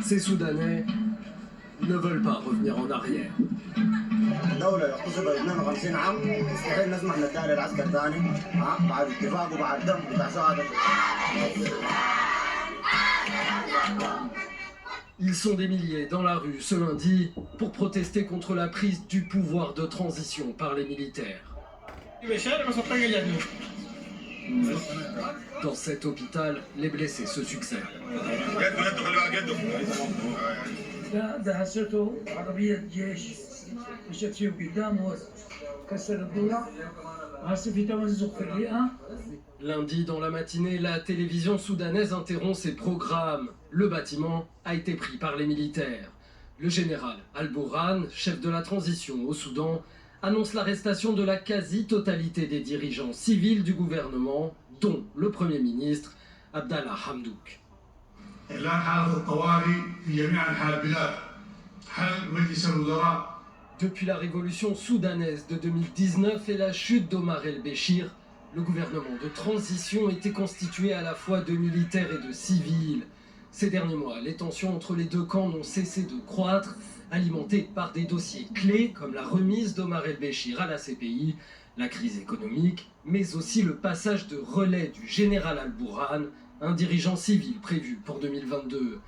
Ces Soudanais ne veulent pas revenir en arrière. الدولة اغتصبت 52 عام مستحيل نسمح للتالي العسكر ثاني بعد اتفاق وبعد دم بتاع شهداء. Ils sont des milliers dans la rue ce lundi pour protester contre la prise du pouvoir de transition par les militaires. Dans cet hôpital, les blessés se succèdent. Lundi, dans la matinée, la télévision soudanaise interrompt ses programmes. Le bâtiment a été pris par les militaires. Le général Al-Bourhan, chef de la transition au Soudan, annonce l'arrestation de la quasi-totalité des dirigeants civils du gouvernement, dont le Premier ministre Abdallah Hamdouk. Depuis la révolution soudanaise de 2019 et la chute d'Omar el-Béchir, le gouvernement de transition était constitué à la fois de militaires et de civils. Ces derniers mois, les tensions entre les deux camps n'ont cessé de croître, alimentées par des dossiers clés comme la remise d'Omar el-Béchir à la CPI, la crise économique, mais aussi le passage de relais du général Al-Bourhan, un dirigeant civil prévu pour 2022.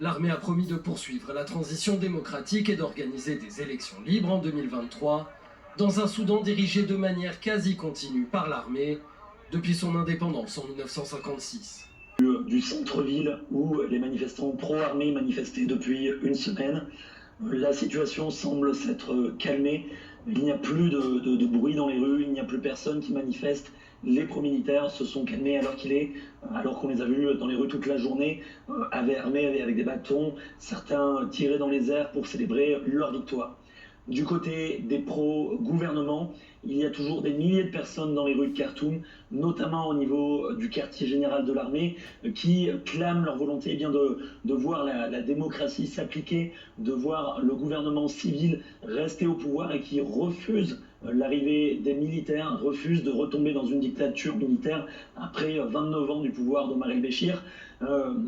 L'armée a promis de poursuivre la transition démocratique et d'organiser des élections libres en 2023, dans un Soudan dirigé de manière quasi continue par l'armée depuis son indépendance en 1956. Du centre-ville où les manifestants pro-armée manifestaient depuis une semaine, la situation semble s'être calmée. Il n'y a plus de bruit dans les rues, il n'y a plus personne qui manifeste. Les pro-militaires se sont calmés alors qu'on les a vus dans les rues toute la journée, armés avec des bâtons, certains tiraient dans les airs pour célébrer leur victoire. Du côté des pro-gouvernement, il y a toujours des milliers de personnes dans les rues de Khartoum, notamment au niveau du quartier général de l'armée, qui clament leur volonté de voir la démocratie s'appliquer, de voir le gouvernement civil rester au pouvoir et qui refusent l'arrivée des militaires, refusent de retomber dans une dictature militaire après 29 ans du pouvoir d'Omar el-Béchir.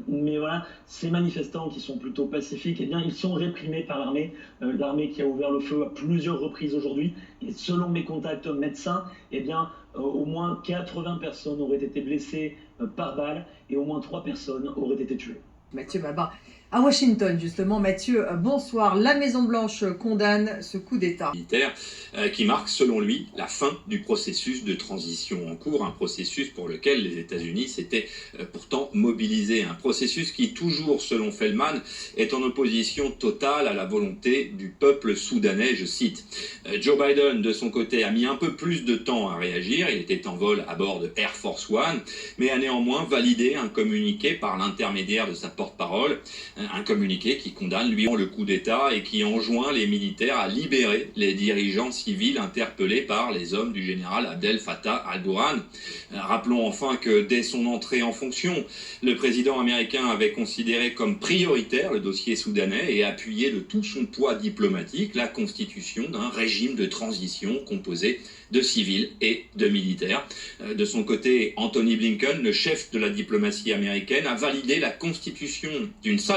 Mais voilà, ces manifestants qui sont plutôt pacifiques, eh bien, ils sont réprimés par l'armée. L'armée qui a ouvert le feu à plusieurs reprises aujourd'hui. Et selon mes contacts médecins, eh bien, au moins 80 personnes auraient été blessées par balle et au moins 3 personnes auraient été tuées. Mathieu Baba, à Washington justement. Mathieu, bonsoir. La Maison-Blanche condamne ce coup d'État. Militaire qui marque, selon lui, la fin du processus de transition en cours, un processus pour lequel les États-Unis s'étaient pourtant mobilisés, un processus qui, toujours selon Feldman, est en opposition totale à la volonté du peuple soudanais, je cite. Joe Biden, de son côté, a mis un peu plus de temps à réagir, il était en vol à bord de Air Force One, mais a néanmoins validé un communiqué par l'intermédiaire de sa porte-parole, un communiqué qui condamne lui le coup d'État et qui enjoint les militaires à libérer les dirigeants civils interpellés par les hommes du général Abdel Fattah al-Bourhan. Rappelons enfin que dès son entrée en fonction, le président américain avait considéré comme prioritaire le dossier soudanais et appuyé de tout son poids diplomatique la constitution d'un régime de transition composé de civils et de militaires. De son côté, Anthony Blinken, le chef de la diplomatie américaine, a validé la constitution d'une salle